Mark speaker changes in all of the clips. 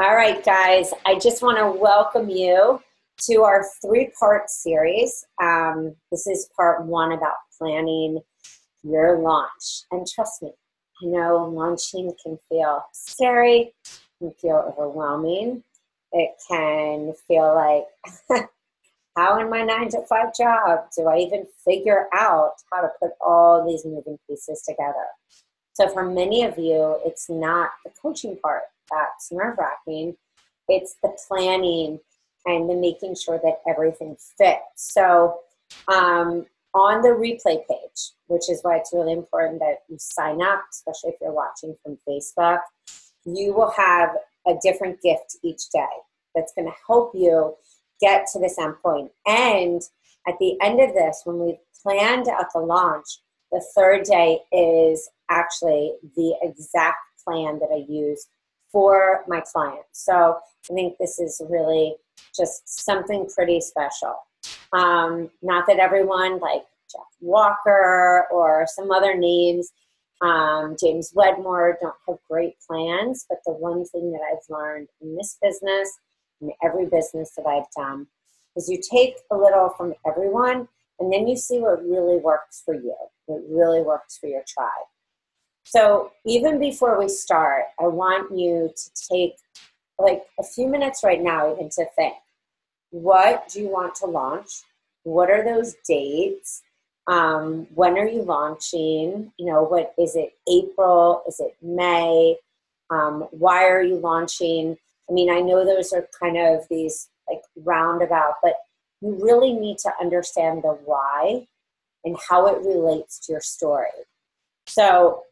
Speaker 1: All right, guys, I just want to welcome you to our three-part series. This is part one about planning your launch. And trust me, I know launching can feel scary, can feel overwhelming. It can feel like, how in my 9-to-5 job do I even figure out how to put all these moving pieces together? So for many of you, it's not the coaching part that's nerve-wracking. It's the planning and the making sure that everything fits. So on the replay page, which is why it's really important that you sign up, especially if you're watching from Facebook, you will have a different gift each day that's going to help you get to this end point. And at the end of this, when we've planned out the launch, the third day is actually the exact plan that I use for my clients. So I think this is really just something pretty special. Not that everyone like Jeff Walker or some other names, James Wedmore, don't have great plans, but the one thing that I've learned in this business, in every business that I've done, is you take a little from everyone and then you see what really works for you, what really works for your tribe. So even before we start, I want you to take like a few minutes right now even to think, what do you want to launch? What are those dates? When are you launching? You know, what is it, April? Is it May? Why are you launching? I mean, I know those are kind of these like roundabout, but you really need to understand the why and how it relates to your story. So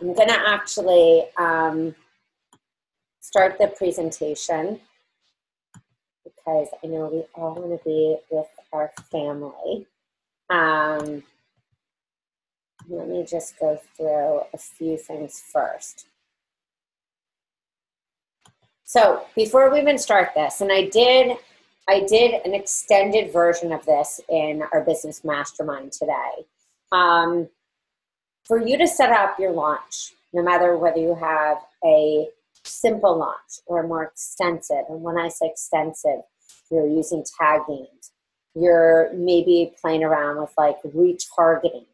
Speaker 1: I'm going to actually start the presentation because I know we all want to be with our family. Let me just go through a few things first. So before we even start this, and I did an extended version of this in our business mastermind today. For you to set up your launch, no matter whether you have a simple launch or a more extensive, and when I say extensive, you're using tagging, you're maybe playing around with like retargeting,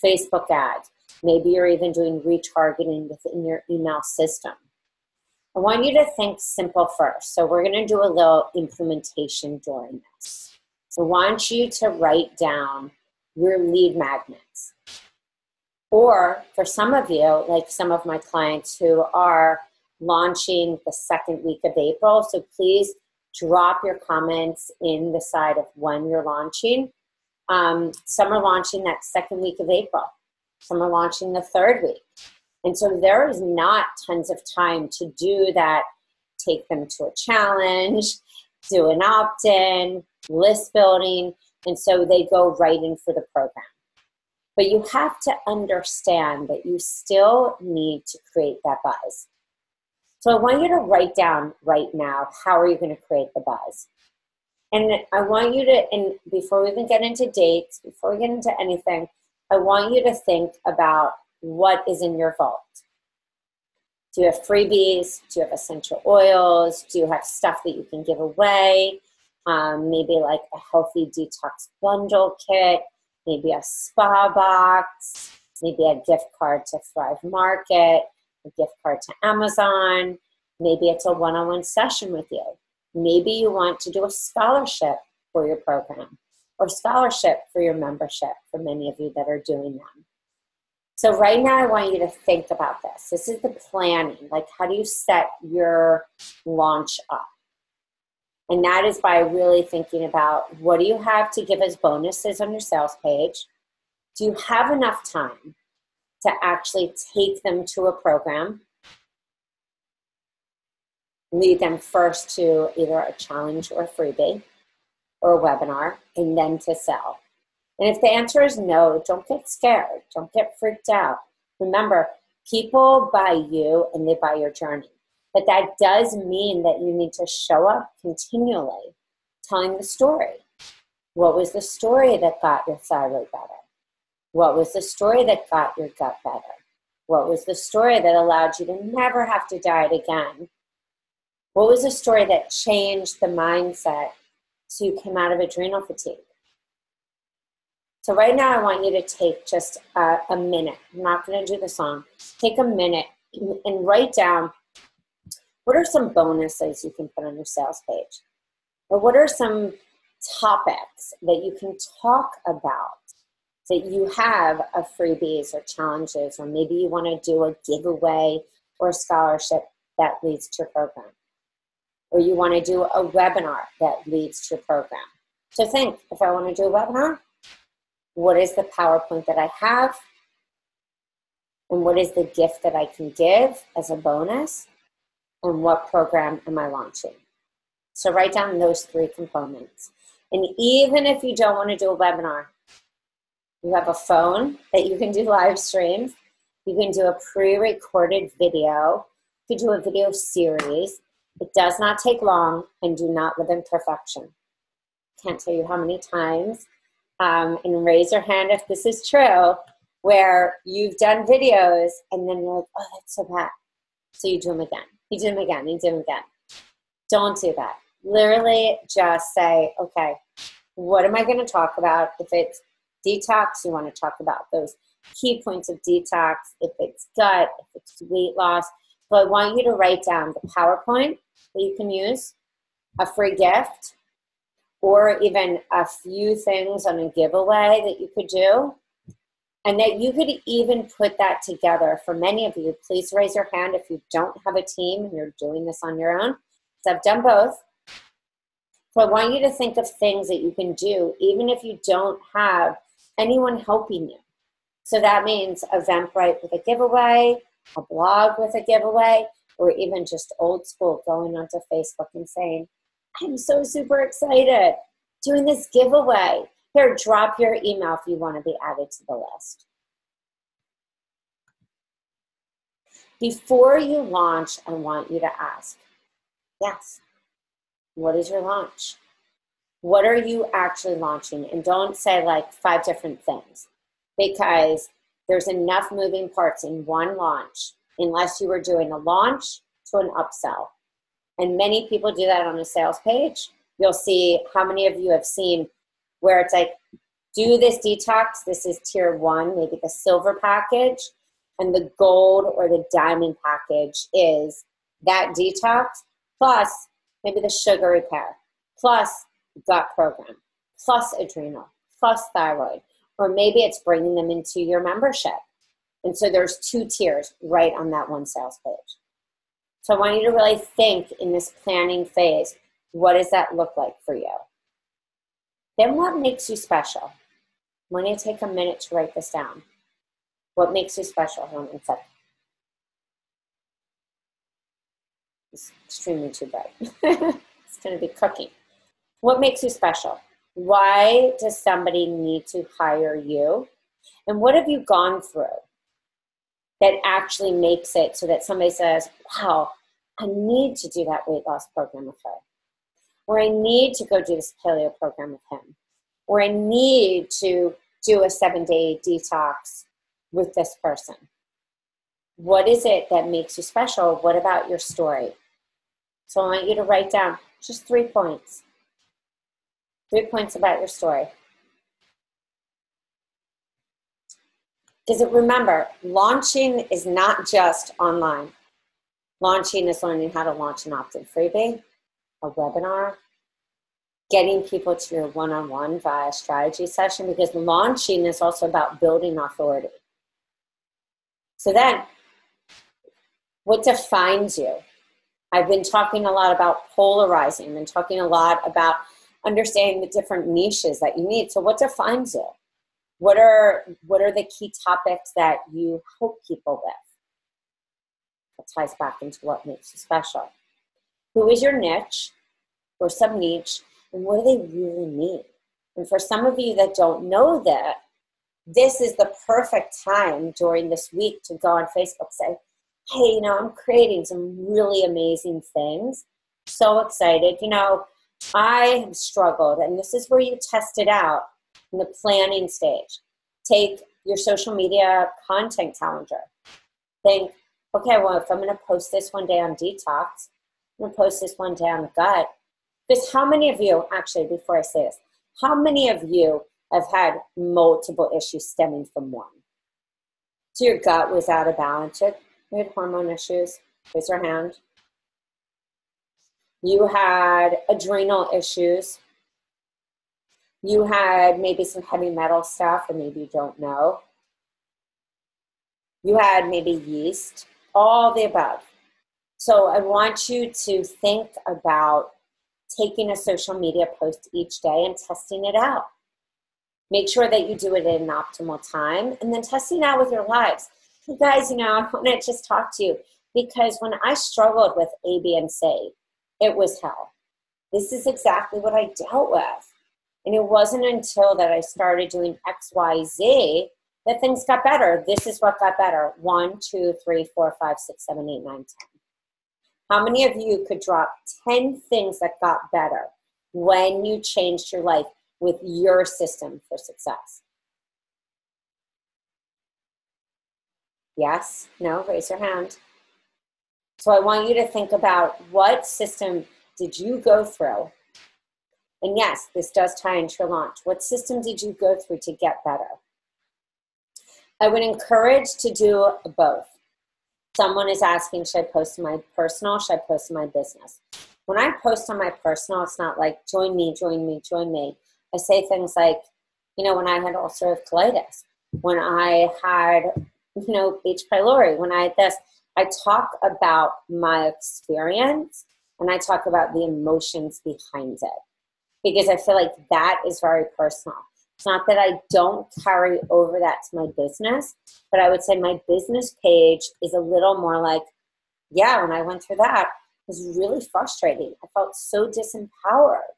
Speaker 1: Facebook ads, maybe you're even doing retargeting within your email system. I want you to think simple first. So we're going to do a little implementation during this. So I want you to write down your lead magnets. Or for some of you, like some of my clients who are launching the second week of April, so please drop your comments in the side of when you're launching. Some are launching that second week of April. Some are launching the third week. And so there is not tons of time to do that, take them to a challenge, do an opt-in, list building, and so they go right in for the program. But you have to understand that you still need to create that buzz. So I want you to write down right now, how are you going to create the buzz? And I want you to, and before we even get into dates, before we get into anything, I want you to think about what is in your vault. Do you have freebies? Do you have essential oils? Do you have stuff that you can give away? Maybe like a healthy detox bundle kit, maybe a spa box, maybe a gift card to Thrive Market, a gift card to Amazon. Maybe it's a one-on-one session with you. Maybe you want to do a scholarship for your program or scholarship for your membership, for many of you that are doing them. So right now I want you to think about this. This is the planning. Like, how do you set your launch up? And that is by really thinking about, what do you have to give as bonuses on your sales page? Do you have enough time to actually take them to a program, lead them first to either a challenge or a freebie or a webinar, and then to sell? And if the answer is no, don't get scared. Don't get freaked out. Remember, people buy you and they buy your journey. But that does mean that you need to show up continually telling the story. What was the story that got your thyroid better? What was the story that got your gut better? What was the story that allowed you to never have to diet again? What was a story that changed the mindset so you came out of adrenal fatigue? So right now I want you to take just a minute. I'm not going to do the song. Take a minute and write down, what are some bonuses you can put on your sales page? Or what are some topics that you can talk about that you have of freebies or challenges, or maybe you want to do a giveaway or a scholarship that leads to your program, or you want to do a webinar that leads to your program. So think, if I want to do a webinar, what is the PowerPoint that I have, and what is the gift that I can give as a bonus, and what program am I launching? So write down those 3 components. And even if you don't want to do a webinar, you have a phone that you can do live streams. You can do a pre-recorded video. You can do a video series. It does not take long, and do not live in perfection. Can't tell you how many times, and raise your hand if this is true, where you've done videos and then you're like, oh, that's so bad. So you do them again. You do them again. You do them again. Don't do that. Literally just say, okay, what am I going to talk about? If it's detox, you want to talk about those key points of detox. If it's gut, if it's weight loss. So I want you to write down the PowerPoint that you can use, a free gift, or even a few things on a giveaway that you could do. And that you could even put that together. For many of you, please raise your hand if you don't have a team and you're doing this on your own. So I've done both. So I want you to think of things that you can do, even if you don't have anyone helping you. So that means Eventbrite with a giveaway, a blog with a giveaway, or even just old school going onto Facebook and saying, I'm so super excited doing this giveaway. Here, drop your email if you want to be added to the list. Before you launch, I want you to ask, yes, what is your launch? What are you actually launching? And don't say like 5 different things, because there's enough moving parts in one launch, unless you were doing a launch to an upsell. And many people do that on a sales page. You'll see, how many of you have seen where it's like, do this detox. This is tier 1, maybe the silver package. And the gold or the diamond package is that detox plus maybe the sugar repair, plus gut program, plus adrenal, plus thyroid. Or maybe it's bringing them into your membership. And so there's 2 tiers right on that one sales page. So I want you to really think in this planning phase, what does that look like for you? Then what makes you special? I want you to take a minute to write this down. What makes you special? Hold on a second. It's extremely too bright. It's going to be cooking. What makes you special? Why does somebody need to hire you? And what have you gone through that actually makes it so that somebody says, wow, I need to do that weight loss program with her. Or I need to go do this paleo program with him. Or I need to do a 7-day detox with this person. What is it that makes you special? What about your story? So I want you to write down just 3 points. 3 points about your story. Because remember, launching is not just online. Launching is learning how to launch an opt-in freebie, a webinar, getting people to your one-on-one via strategy session, because launching is also about building authority. So then, what defines you? I've been talking a lot about polarizing. I've been talking a lot about understanding the different niches that you need. So what defines you? What are the key topics that you help people with? That ties back into what makes you special. Who is your niche or sub-niche, and what do they really need? And for some of you that don't know that, this is the perfect time during this week to go on Facebook and say, hey, I'm creating some really amazing things. So excited. I have struggled, and this is where you test it out in the planning stage. Take your social media content calendar. Think, okay, well, if I'm going to post this one day on detox, I'm going to post this one down the gut. Because how many of you, actually, before I say this, how many of you have had multiple issues stemming from one? So your gut was out of balance. You had hormone issues. Raise your hand. You had adrenal issues. You had maybe some heavy metal stuff, or maybe you don't know. You had maybe yeast, all the above. So I want you to think about taking a social media post each day and testing it out. Make sure that you do it at an optimal time, and then testing it out with your lives. You guys, I want to just talk to you, because when I struggled with A, B, and C, it was hell. This is exactly what I dealt with. And it wasn't until that I started doing X, Y, Z that things got better. This is what got better. 1, 2, 3, 4, 5, 6, 7, 8, 9, 10. How many of you could drop 10 things that got better when you changed your life with your system for success? Yes? No? Raise your hand. So I want you to think about, what system did you go through? And yes, this does tie into your launch. What system did you go through to get better? I would encourage to do both. Someone is asking, should I post to my personal? Should I post to my business? When I post on my personal, it's not like, join me, join me, join me. I say things like, when I had ulcerative colitis, when I had, H. pylori, when I had this, I talk about my experience, and I talk about the emotions behind it, because I feel like that is very personal. It's not that I don't carry over that to my business, but I would say my business page is a little more like, yeah, when I went through that, it was really frustrating. I felt so disempowered.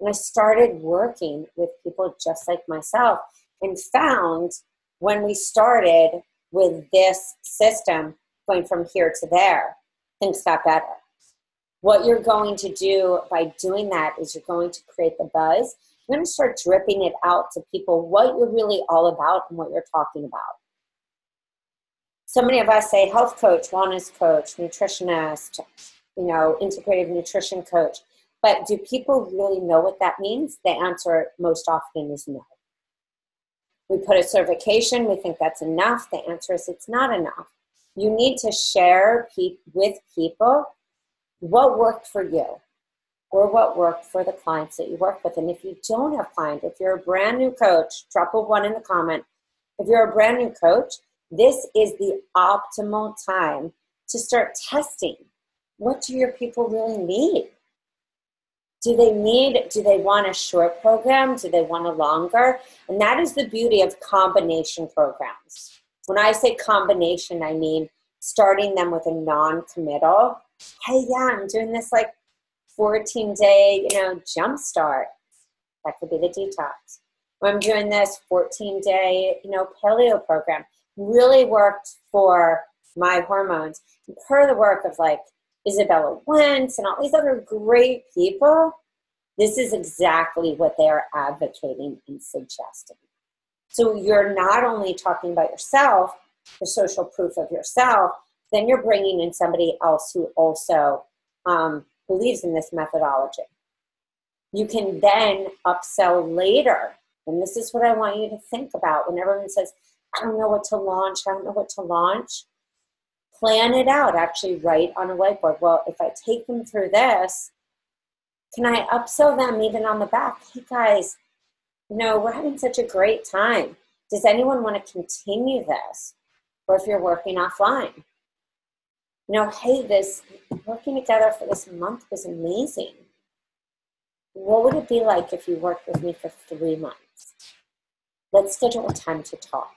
Speaker 1: And I started working with people just like myself, and found when we started with this system, going from here to there, things got better. What you're going to do by doing that is you're going to create the buzz. You're going to start dripping it out to people what you're really all about and what you're talking about. So many of us say health coach, wellness coach, nutritionist, integrative nutrition coach. But do people really know what that means? The answer most often is no. We put a certification, we think that's enough. The answer is it's not enough. You need to share with people what worked for you, or what worked for the clients that you work with. And if you don't have clients, if you're a brand new coach, drop a 1 in the comment. If you're a brand new coach, this is the optimal time to start testing. What do your people really need? Do they want a short program? Do they want a longer? And that is the beauty of combination programs. When I say combination, I mean starting them with a non-committal. Hey, yeah, I'm doing this 14-day, jump start. That could be the detox. Or I'm doing this 14-day, paleo program. Really worked for my hormones. And per the work of Isabella Wentz and all these other great people, this is exactly what they are advocating and suggesting. So you're not only talking about yourself, the social proof of yourself, then you're bringing in somebody else who also believes in this methodology. You can then upsell later. And this is what I want you to think about when everyone says, I don't know what to launch, I don't know what to launch. Plan it out. Actually write on a whiteboard. Well, if I take them through this, can I upsell them even on the back? Hey guys, we're having such a great time. Does anyone want to continue this? Or if you're working offline, hey, this working together for this month was amazing. What would it be like if you worked with me for 3 months? Let's schedule a time to talk.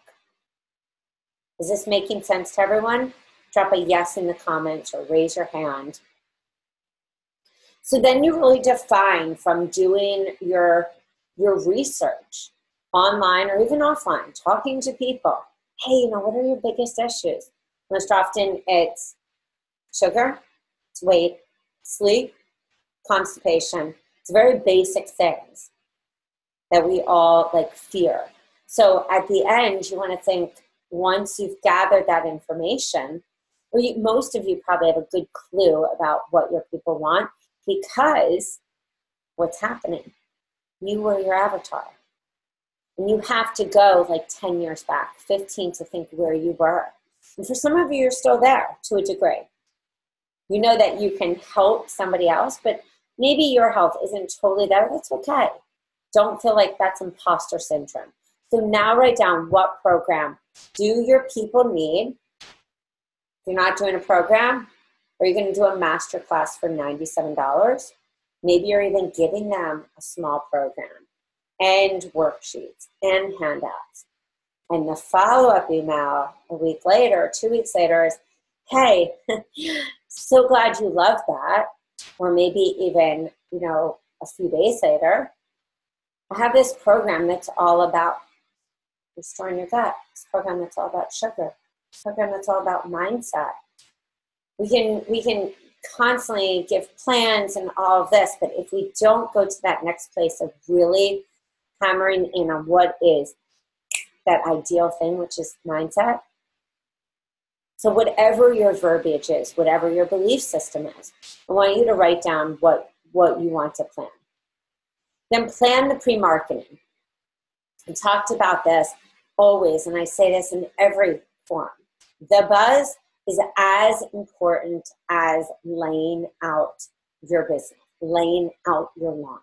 Speaker 1: Is this making sense to everyone? Drop a yes in the comments or raise your hand. So then you really define from doing your research online or even offline, talking to people. Hey, what are your biggest issues? Most often it's sugar, it's weight, sleep, constipation. It's very basic things that we all fear. So at the end, you want to think, once you've gathered that information, or most of you probably have a good clue about what your people want, because what's happening? You were your avatar. And you have to go like 10 years back, 15, to think where you were. And for some of you, you're still there to a degree. You know that you can help somebody else, but maybe your health isn't totally there. That's okay. Don't feel like that's imposter syndrome. So now write down, what program do your people need? If you're not doing a program, are you going to do a master class for $97? Maybe you're even giving them a small program and worksheets and handouts. And the follow-up email a week later, 2 weeks later is, hey, so glad you love that. Or maybe even, a few days later, I have this program that's all about restoring your gut. This program that's all about sugar. This program that's all about mindset. We can constantly give plans and all of this, but if we don't go to that next place of really hammering in on what is that ideal thing, which is mindset. So whatever your verbiage is, whatever your belief system is, I want you to write down what you want to plan. Then plan the pre-marketing. I talked about this always, and I say this in every forum. The buzz is as important as laying out your business, laying out your launch.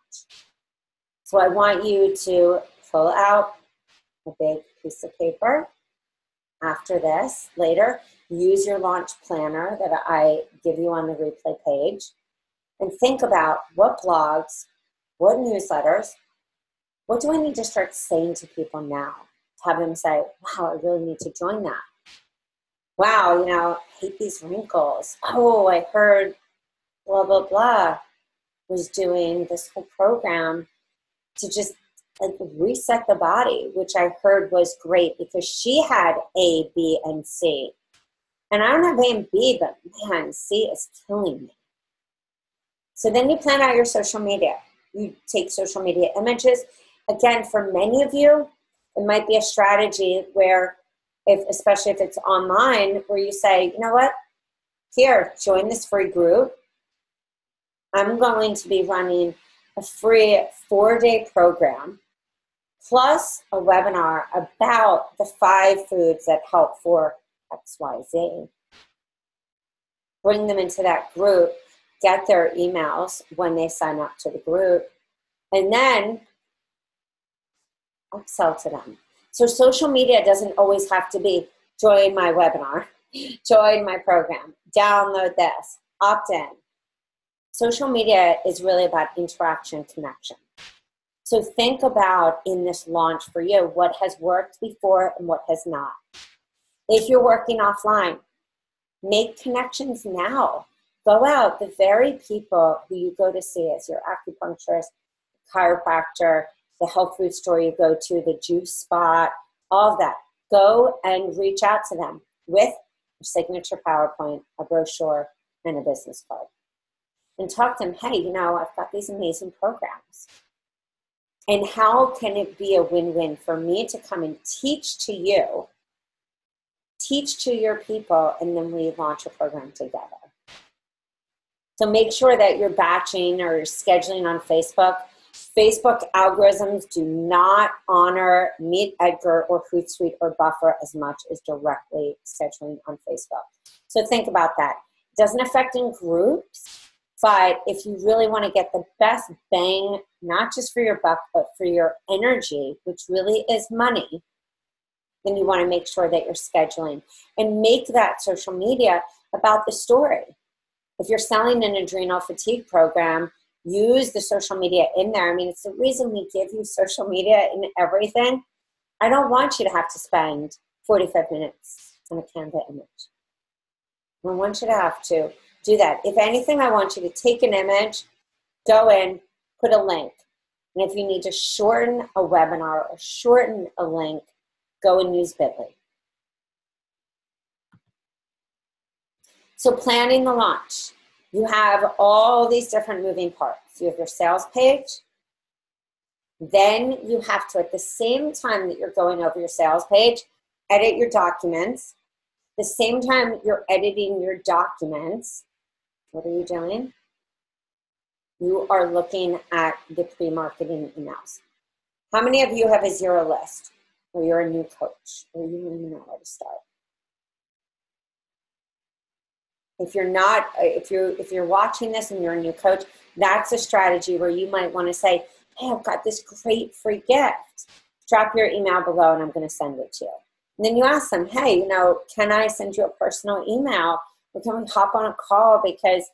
Speaker 1: So I want you to pull out a big piece of paper. After this, later, use your launch planner that I give you on the replay page, and think about what blogs, what newsletters, what do I need to start saying to people now? Have them say, wow, I really need to join that. Wow, hate these wrinkles. Oh, I heard blah, blah, blah was doing this whole program to just reset the body, which I heard was great because she had A, B, and C. And I don't have A and B, but man, C is killing me. So then you plan out your social media. You take social media images. Again, for many of you, it might be a strategy where, especially if it's online, where you say, you know what? Here, join this free group. I'm going to be running a free 4-day program plus a webinar about the 5 foods that help for XYZ. Bring them into that group, get their emails when they sign up to the group, and then upsell to them. So social media doesn't always have to be join my webinar, join my program, download this, opt in. Social media is really about interaction, connection. So think about in this launch for you, what has worked before and what has not. If you're working offline, make connections now. Go out, the very people who you go to see as your acupuncturist, chiropractor, the health food store you go to, the juice spot, all of that. Go and reach out to them with a signature PowerPoint, a brochure, and a business card. And talk to them, hey, I've got these amazing programs. And how can it be a win-win for me to come and teach to you, teach to your people, and then we launch a program together. So make sure that you're batching or you're scheduling on Facebook. Facebook algorithms do not honor Meet Edgar or Hootsuite or Buffer as much as directly scheduling on Facebook. So think about that. It doesn't affect in groups. But if you really want to get the best bang, not just for your buck, but for your energy, which really is money, then you want to make sure that you're scheduling. And make that social media about the story. If you're selling an adrenal fatigue program, use the social media in there. I mean, it's the reason we give you social media in everything. I don't want you to have to spend 45 minutes on a Canva image. I want you to have to do that. If anything, I want you to take an image, go in, put a link. And if you need to shorten a webinar or shorten a link, go and use Bitly. So planning the launch. You have all these different moving parts. You have your sales page. Then you have to, at the same time that you're going over your sales page, edit your documents, The same time you're editing your documents, what are you doing? You are looking at the pre-marketing emails. How many of you have a zero list, or you're a new coach, or you don't even know where to start? If you're not, if you're watching this and you're a new coach, that's a strategy where you might want to say, hey, I've got this great free gift. Drop your email below and I'm going to send it to you. And then you ask them, hey, you know, can I send you a personal email? Or can we hop on a call? Because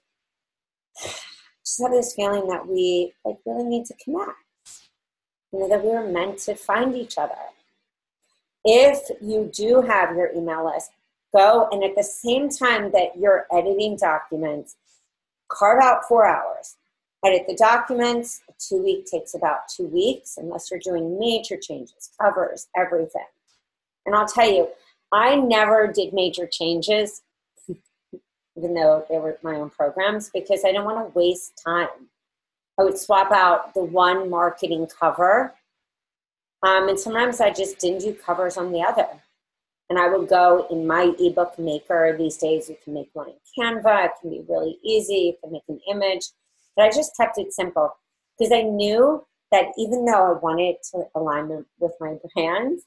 Speaker 1: I just have this feeling that we really need to connect. You know, that we were meant to find each other. If you do have your email list, go and at the same time that you're editing documents, carve out 4 hours. Edit the documents. A 2-week takes about 2 weeks, unless you're doing major changes, covers, everything. And I'll tell you, I never did major changes, even though they were my own programs, because I didn't want to waste time. I would swap out the one marketing cover, and sometimes I just didn't do covers on the other. And I would go in my ebook maker. These days you can make one in Canva. It can be really easy. You can make an image. But I just kept it simple because I knew that even though I wanted to align with my brand,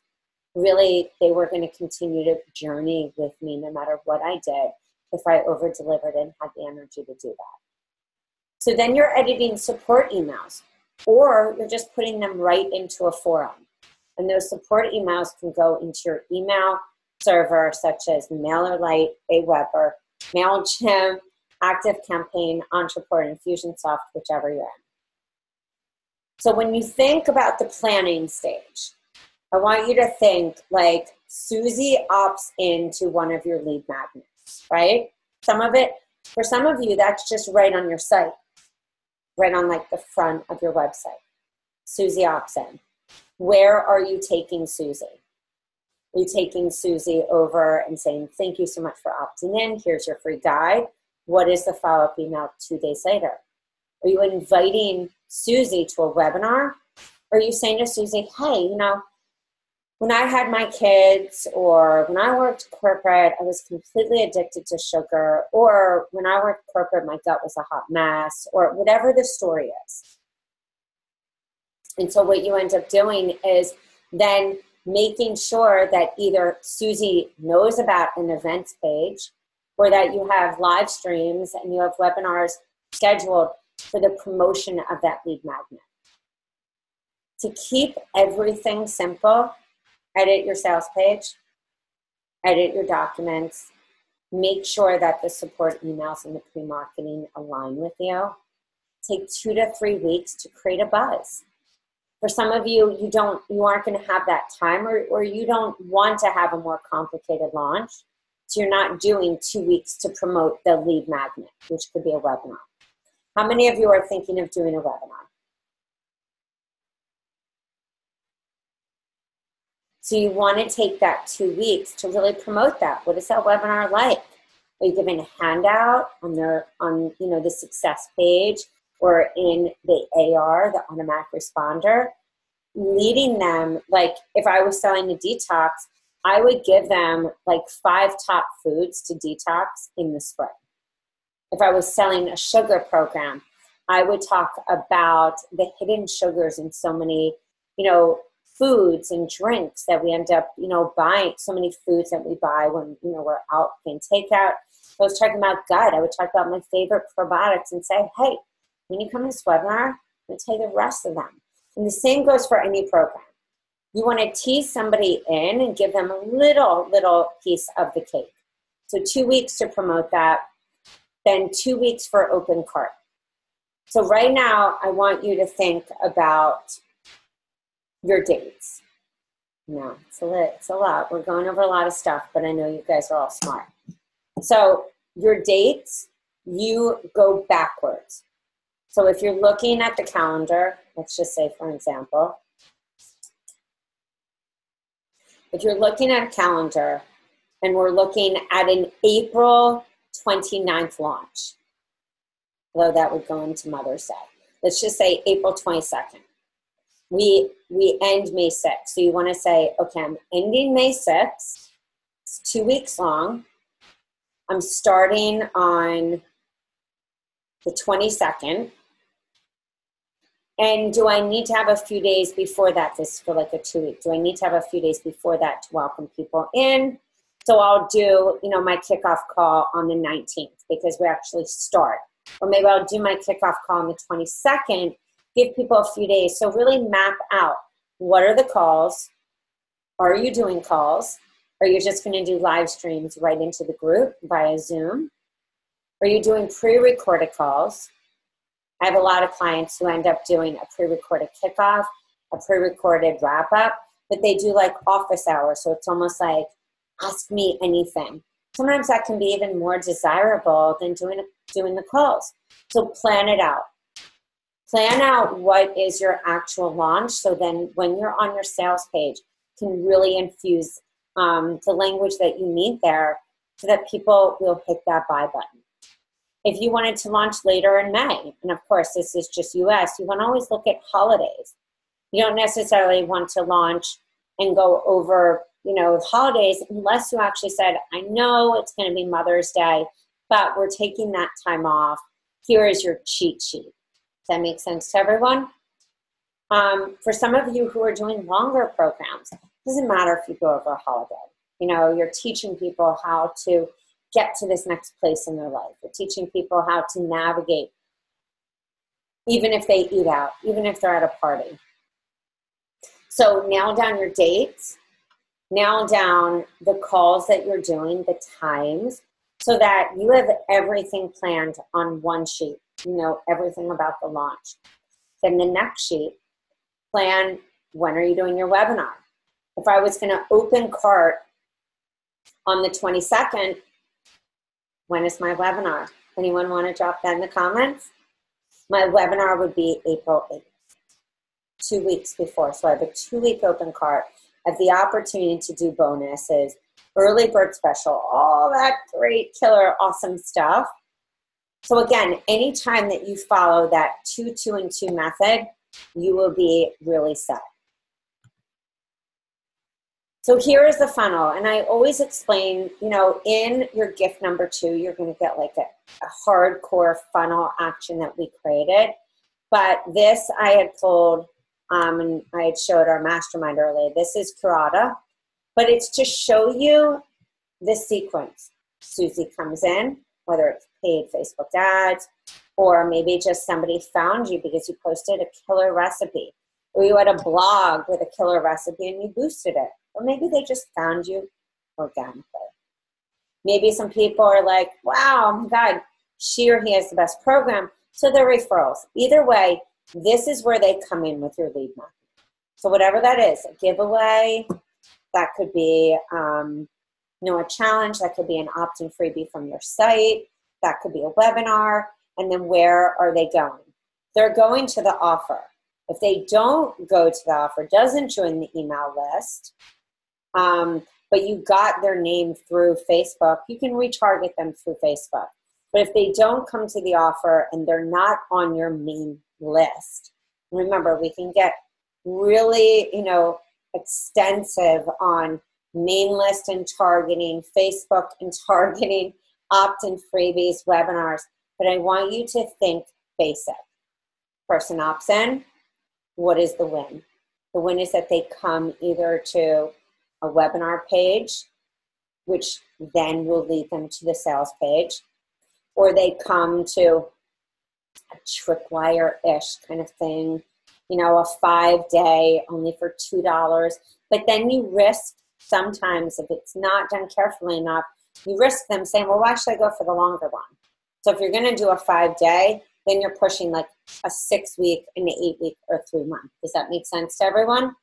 Speaker 1: really they were going to continue to journey with me no matter what I did if I over-delivered and had the energy to do that. So then you're editing support emails, or you're just putting them right into a forum. And those support emails can go into your email server, such as MailerLite, Aweber, MailChimp, ActiveCampaign, Entreport, Infusionsoft, whichever you're in. So when you think about the planning stage, I want you to think like Susie opts into one of your lead magnets, right? For some of you, that's just right on your site, right on like the front of your website. Susie opts in. Where are you taking Susie? Are you taking Susie over and saying, thank you so much for opting in. Here's your free guide. What is the follow-up email 2 days later? Are you inviting Susie to a webinar? Or are you saying to Susie, hey, you know, when I had my kids or when I worked corporate, I was completely addicted to sugar, or when I worked corporate, my gut was a hot mess, or whatever the story is. And so what you end up doing is then making sure that either Susie knows about an events page or that you have live streams and you have webinars scheduled for the promotion of that lead magnet. To keep everything simple, edit your sales page, edit your documents, make sure that the support emails and the pre-marketing align with you. Take 2 to 3 weeks to create a buzz. For some of you, you aren't going to have that time, or you don't want to have a more complicated launch. So you're not doing 2 weeks to promote the lead magnet, which could be a webinar. How many of you are thinking of doing a webinar? So you want to take that 2 weeks to really promote that. What is that webinar like? Are you giving a handout on the success page or in the AR, the automatic responder? Leading them, like if I was selling a detox, I would give them like 5 top foods to detox in the spring. If I was selling a sugar program, I would talk about the hidden sugars in so many, foods and drinks that we end up, buying, so many foods that we buy when, we're out in takeout. I was talking about gut. I would talk about my favorite probiotics and say, hey, when you come to this webinar, I'm going to tell you the rest of them. And the same goes for any program. You want to tease somebody in and give them a little piece of the cake. So 2 weeks to promote that, then 2 weeks for open cart. So right now, I want you to think about your dates. No, it's a lot. We're going over a lot of stuff, but I know you guys are all smart. So your dates, you go backwards. So if you're looking at the calendar, let's just say, for example, if you're looking at a calendar and we're looking at an April 29th launch, although that would go into Mother's Day. Let's just say April 22nd. We end May 6th. So you want to say, okay, I'm ending May 6th. It's 2 weeks long. I'm starting on the 22nd. And do I need to have a few days before that? This is for like a 2 week. Do I need to have a few days before that to welcome people in? So I'll do, my kickoff call on the 19th because we actually start. Or maybe I'll do my kickoff call on the 22nd, give people a few days. So really map out, what are the calls? Are you doing calls? Are you just going to do live streams right into the group via Zoom? Are you doing pre-recorded calls? I have a lot of clients who end up doing a pre-recorded kickoff, a pre-recorded wrap-up, but they do like office hours. So it's almost like, ask me anything. Sometimes that can be even more desirable than doing the calls. So plan it out. Plan out what is your actual launch, so then when you're on your sales page, can really infuse the language that you need there so that people will hit that buy button. If you wanted to launch later in May, and of course this is just US, you want to always look at holidays. You don't necessarily want to launch and go over, holidays unless you actually said, I know it's going to be Mother's Day, but we're taking that time off. Here is your cheat sheet. Does that make sense to everyone? For some of you who are doing longer programs, it doesn't matter if you go over a holiday. You're teaching people how to get to this next place in their life. You're teaching people how to navigate, even if they eat out, even if they're at a party. So nail down your dates, nail down the calls that you're doing, the times, so that you have everything planned on one sheet. You know everything about the launch. Then the next sheet, plan when are you doing your webinar. If I was going to open cart on the 22nd, when is my webinar? Anyone want to drop that in the comments? My webinar would be April 8th, 2 weeks before. So I have a 2-week open cart. I have the opportunity to do bonuses, early bird special, all that great, killer, awesome stuff. So again, anytime that you follow that 2, 2, and 2 method, you will be really set. So here is the funnel, and I always explain, in your gift number 2, you're going to get like a hardcore funnel action that we created. But this I had pulled, and I had showed our mastermind earlier. This is Curata, but it's to show you the sequence. Susie comes in, whether it's paid Facebook ads, or maybe just somebody found you because you posted a killer recipe, or you had a blog with a killer recipe and you boosted it. Or maybe they just found you organically. Maybe some people are like, wow, oh my God, she or he has the best program. So they're referrals. Either way, this is where they come in with your lead marketing. So whatever that is, a giveaway, that could be a challenge, that could be an opt-in freebie from your site, that could be a webinar, and then where are they going? They're going to the offer. If they don't go to the offer, doesn't join the email list, but you got their name through Facebook, you can retarget them through Facebook. But if they don't come to the offer and they're not on your main list, remember, we can get really, extensive on main list and targeting, Facebook and targeting, opt-in freebies, webinars, but I want you to think basic. Person opts in, what is the win? The win is that they come either to a webinar page, which then will lead them to the sales page, or they come to a tripwire-ish kind of thing, a 5-day only for $2. But then you risk sometimes, if it's not done carefully enough, you risk them saying, well, why should I go for the longer one? So if you're going to do a 5-day, then you're pushing like a 6-week, an 8-week, or 3-month. Does that make sense to everyone?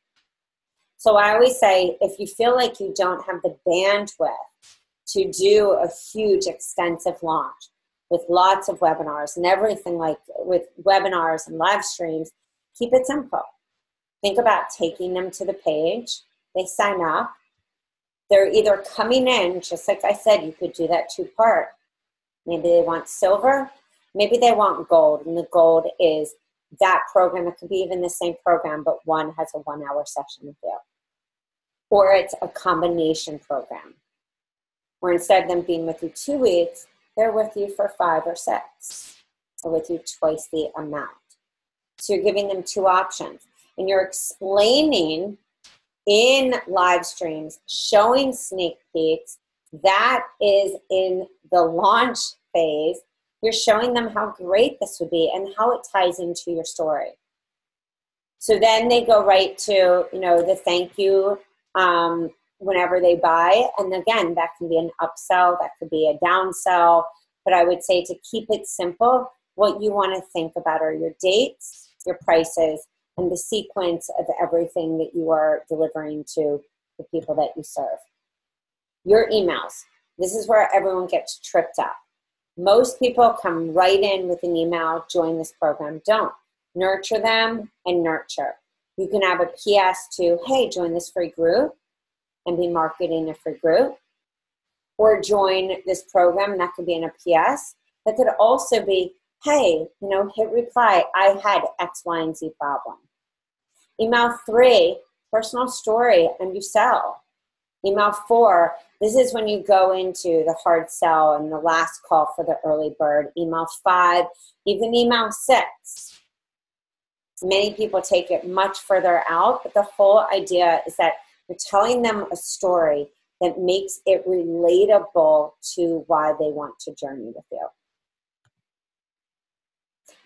Speaker 1: So I always say, if you feel like you don't have the bandwidth to do a huge, extensive launch with lots of webinars and everything, like with webinars and live streams, keep it simple. Think about taking them to the page. They sign up. They're either coming in, just like I said, you could do that 2-part. Maybe they want silver. Maybe they want gold, and the gold is that program. It could be even the same program, but one has a 1-hour session with you. Or it's a combination program. Or instead of them being with you 2 weeks, they're with you for 5 or 6, or with you twice the amount. So you're giving them 2 options, and you're explaining in live streams, showing sneak peeks. That is in the launch phase. You're showing them how great this would be and how it ties into your story. So then they go right to, the thank you whenever they buy. And again, that can be an upsell, that could be a downsell. But I would say to keep it simple, what you want to think about are your dates, your prices, and the sequence of everything that you are delivering to the people that you serve. Your emails. This is where everyone gets tripped up. Most people come right in with an email, join this program. Don't. Nurture them and nurture. You can have a PS to, hey, join this free group and be marketing a free group. Or join this program, and that could be in a PS. That could also be, hey, hit reply. I had X, Y, and Z problem. Email 3, personal story, and you sell. Email 4, this is when you go into the hard sell and the last call for the early bird. Email 5, even email 6. Many people take it much further out, but the whole idea is that you're telling them a story that makes it relatable to why they want to journey with you.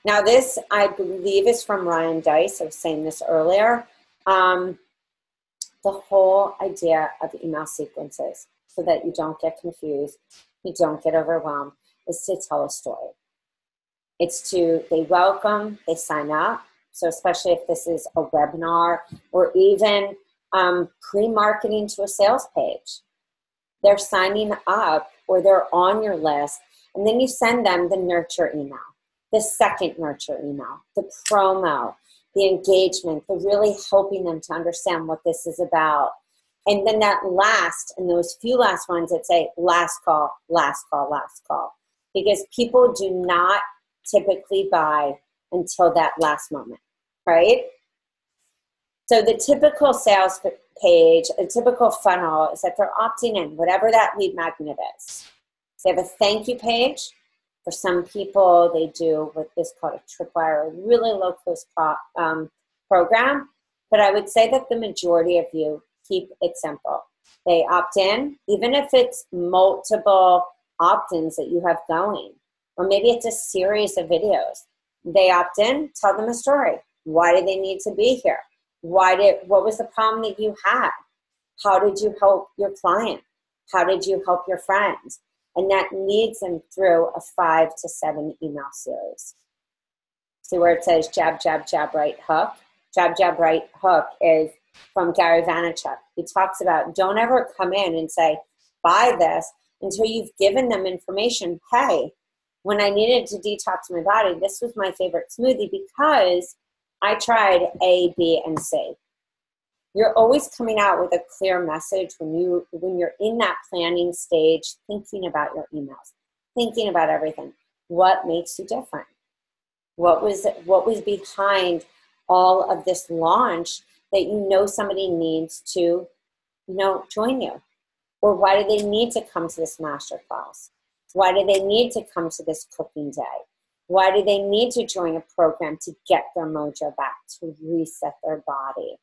Speaker 1: Now this, I believe, is from Ryan Deiss. I was saying this earlier. The whole idea of email sequences, so that you don't get confused, you don't get overwhelmed, is to tell a story. It's they welcome, they sign up. So especially if this is a webinar or even pre-marketing to a sales page, they're signing up or they're on your list, and then you send them the nurture email, the second nurture email, the promo, the engagement, the really helping them to understand what this is about. And then that last, and those few last ones that say last call, last call, last call. Because people do not typically buy until that last moment, right? So the typical sales page, a typical funnel is that they're opting in, whatever that lead magnet is. They have a thank you page. For some people, they do what is called a tripwire, a really low-cost program. But I would say that the majority of you keep it simple. They opt in, even if it's multiple opt-ins that you have going, or maybe it's a series of videos. They opt in, tell them a story. Why do they need to be here? What was the problem that you had? How did you help your client? How did you help your friends? And that leads them through a 5 to 7 email series. See where it says jab, jab, jab, right hook? Jab, jab, right hook is from Gary Vaynerchuk. He talks about don't ever come in and say, buy this until you've given them information. Hey, when I needed to detox my body, this was my favorite smoothie because I tried A, B, and C. You're always coming out with a clear message when you're in that planning stage, thinking about your emails, thinking about everything. What makes you different? What was behind all of this launch that somebody needs to, join you? Or why do they need to come to this masterclass? Why do they need to come to this cooking day? Why do they need to join a program to get their mojo back, to reset their body?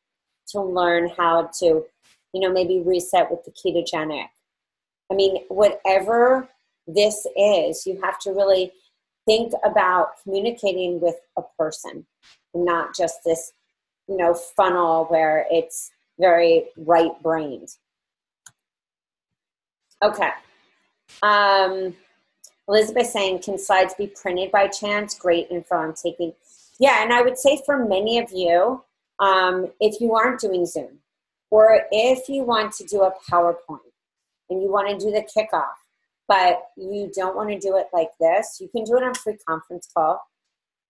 Speaker 1: To learn how to, maybe reset with the ketogenic. I mean, whatever this is, you have to really think about communicating with a person and not just this, funnel where it's very right-brained. Okay. Elizabeth saying, can slides be printed by chance? Great info I'm taking. Yeah, and I would say for many of you, if you aren't doing Zoom, or if you want to do a PowerPoint and you want to do the kickoff, but you don't want to do it like this, you can do it on free conference call.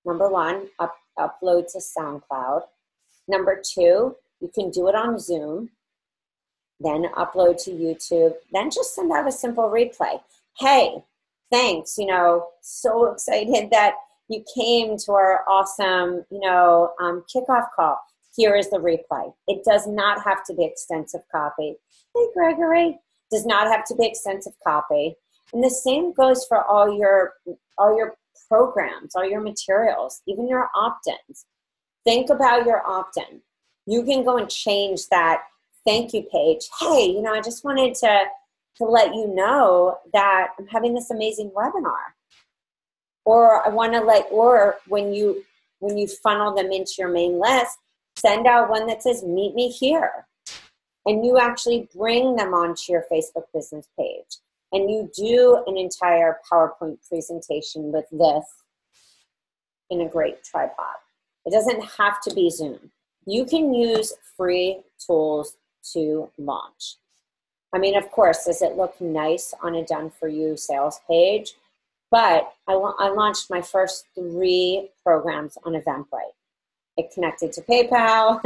Speaker 1: Number 1, upload to SoundCloud. Number 2, you can do it on Zoom, then upload to YouTube, then just send out a simple replay. Hey, thanks, so excited that you came to our awesome, kickoff call. Here is the replay. It does not have to be extensive copy. Hey, Gregory. Does not have to be extensive copy. And the same goes for all your programs, all your materials, even your opt-ins. Think about your opt-in. You can go and change that thank you page. Hey, you know, I just wanted to let you know that I'm having this amazing webinar. Or I want to or when you funnel them into your main list, send out one that says, meet me here. And you actually bring them onto your Facebook business page. And you do an entire PowerPoint presentation with this in a great tripod. It doesn't have to be Zoom. You can use free tools to launch. I mean, of course, does it look nice on a done for you sales page? But I launched my first 3 programs on Eventbrite. It connected to PayPal,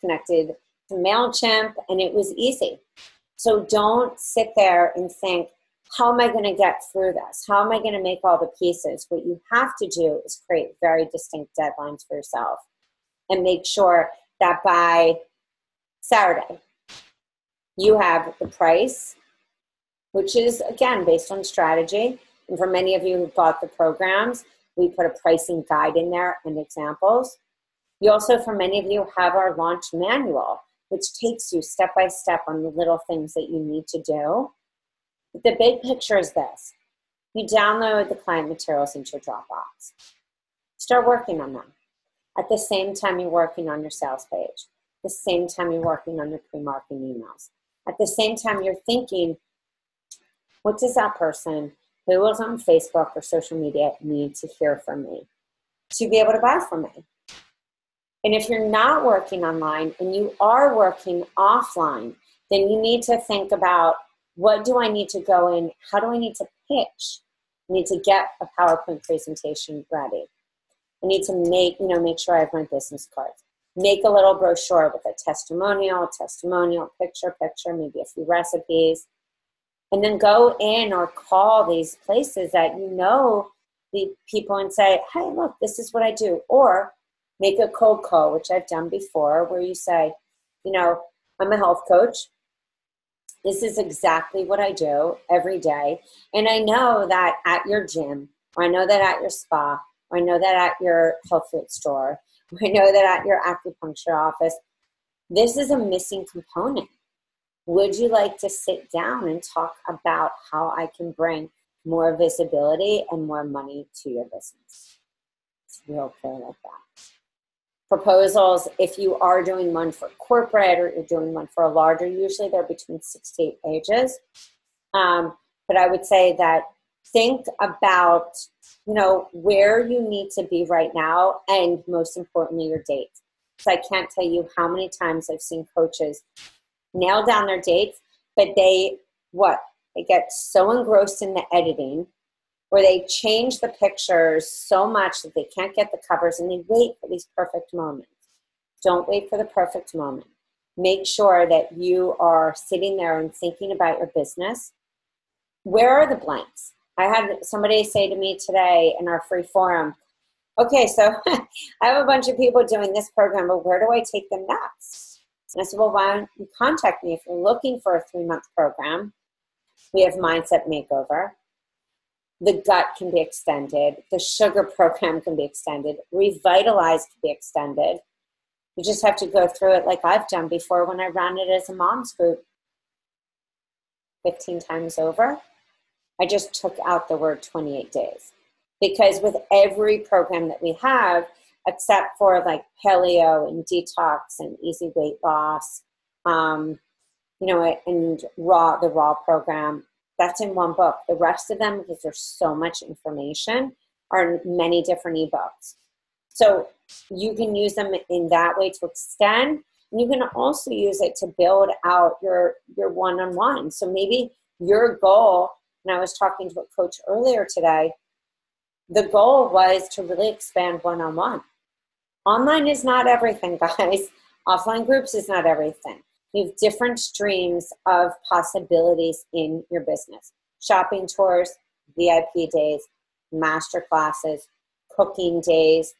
Speaker 1: connected to MailChimp, and it was easy. So don't sit there and think, how am I going to get through this? How am I going to make all the pieces? What you have to do is create very distinct deadlines for yourself and make sure that by Saturday, you have the price, which is, again, based on strategy. And for many of you who bought the programs, we put a pricing guide in there and examples. You also, for many of you, have our launch manual, which takes you step by step on the little things that you need to do. But the big picture is this. You download the client materials into your Dropbox. Start working on them. At the same time you're working on your sales page. At the same time you're working on your pre-marketing emails. At the same time you're thinking, what does that person who was on Facebook or social media need to hear from me to be able to buy from me? And if you're not working online and you are working offline, then you need to think about, what do I need to go in? How do I need to pitch? I need to get a PowerPoint presentation ready. I need to make sure I have my business cards. Make a little brochure with a testimonial, picture, maybe a few recipes. And then go in or call these places that you know the people and say, hey, look, this is what I do. Or make a cold call, which I've done before, where you say, I'm a health coach. This is exactly what I do every day. And I know that at your gym, or I know that at your spa, or I know that at your health food store, or I know that at your acupuncture office, this is a missing component. Would you like to sit down and talk about how I can bring more visibility and more money to your business? It's real clear like that. Proposals, if you are doing one for corporate or you're doing one for a larger, usually they're between 6 to 8 pages. But I would say that think about, where you need to be right now, and most importantly, your dates. So I can't tell you how many times I've seen coaches nail down their dates, but they get so engrossed in the editing, or they change the pictures so much that they can't get the covers, and they wait for these perfect moments. Don't wait for the perfect moment. Make sure that you are sitting there and thinking about your business. Where are the blanks? I had somebody say to me today in our free forum, okay, so I have a bunch of people doing this program, but where do I take them next? And I said, well, why don't you contact me if you're looking for a 3-month program? We have Mindset Makeover. The gut can be extended. The sugar program can be extended. Revitalize can be extended. You just have to go through it like I've done before when I ran it as a mom's group 15 times over. I just took out the word 28 days. Because with every program that we have, except for like paleo and detox and easy weight loss, and the raw program, that's in one book. The rest of them, because there's so much information, are in many different ebooks. So you can use them in that way to extend. And you can also use it to build out your one-on-one. So maybe your goal, and I was talking to a coach earlier today, the goal was to really expand one-on-one. Online is not everything, guys. Offline groups is not everything. You have different streams of possibilities in your business. Shopping tours, VIP days, master classes, cooking days,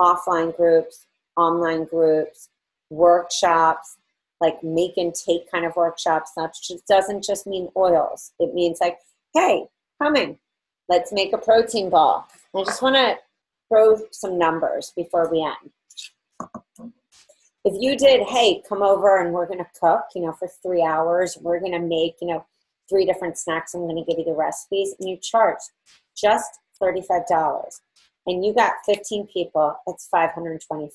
Speaker 1: offline groups, online groups, workshops, like make and take kind of workshops. That doesn't just mean oils. It means like, hey, coming, let's make a protein ball. I just want to throw some numbers before we end. If you did, hey, come over and we're going to cook, for 3 hours, we're going to make, 3 different snacks. I'm going to give you the recipes, and you charge just $35. And you got 15 people, that's $525.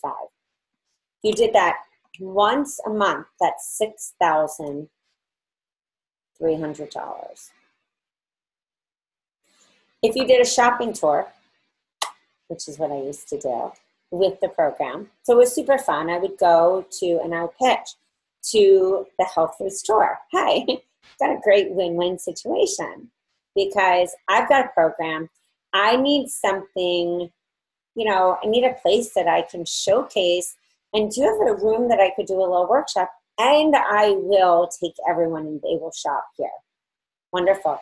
Speaker 1: You did that once a month, that's $6,300. If you did a shopping tour, which is what I used to do with the program, so it was super fun. I would go to, and I would pitch to the health food store. Hey, got a great win-win situation because I've got a program. I need something, I need a place that I can showcase, and do you have a room that I could do a little workshop, and I will take everyone and they will shop here. Wonderful.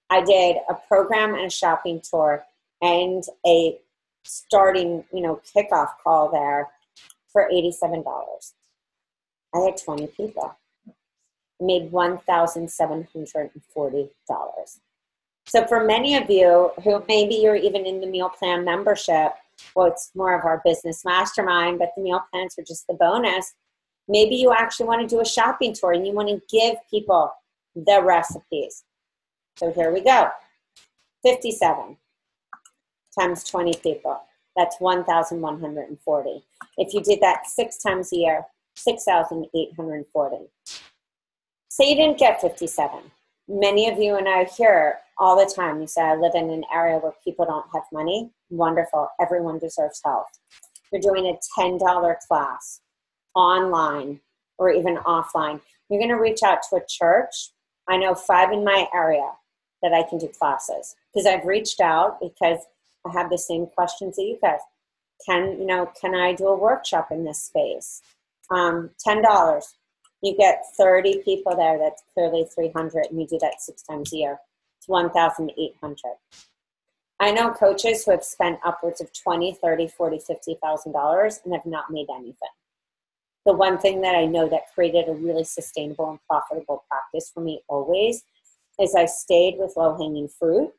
Speaker 1: I did a program and a shopping tour and a starting, kickoff call there for $87. I had 20 people. Made $1,740. So for many of you who maybe you're even in the meal plan membership, well, it's more of our business mastermind, but the meal plans are just the bonus. Maybe you actually want to do a shopping tour and you want to give people the recipes. So here we go. 57 times 20 people. That's 1,140. If you did that 6 times a year, 6,840. Say you didn't get 57. Many of you and I hear all the time, you say, I live in an area where people don't have money. Wonderful. Everyone deserves health. You're doing a $10 class online or even offline. You're going to reach out to a church. I know 5 in my area that I can do classes because I've reached out because I have the same questions that you guys. Can I do a workshop in this space? $10. You get 30 people there. That's clearly 300, and you do that 6 times a year. It's 1,800. I know coaches who have spent upwards of $20, $30, $40, $50,000 and have not made anything. The one thing that I know that created a really sustainable and profitable practice for me always is I stayed with low-hanging fruit.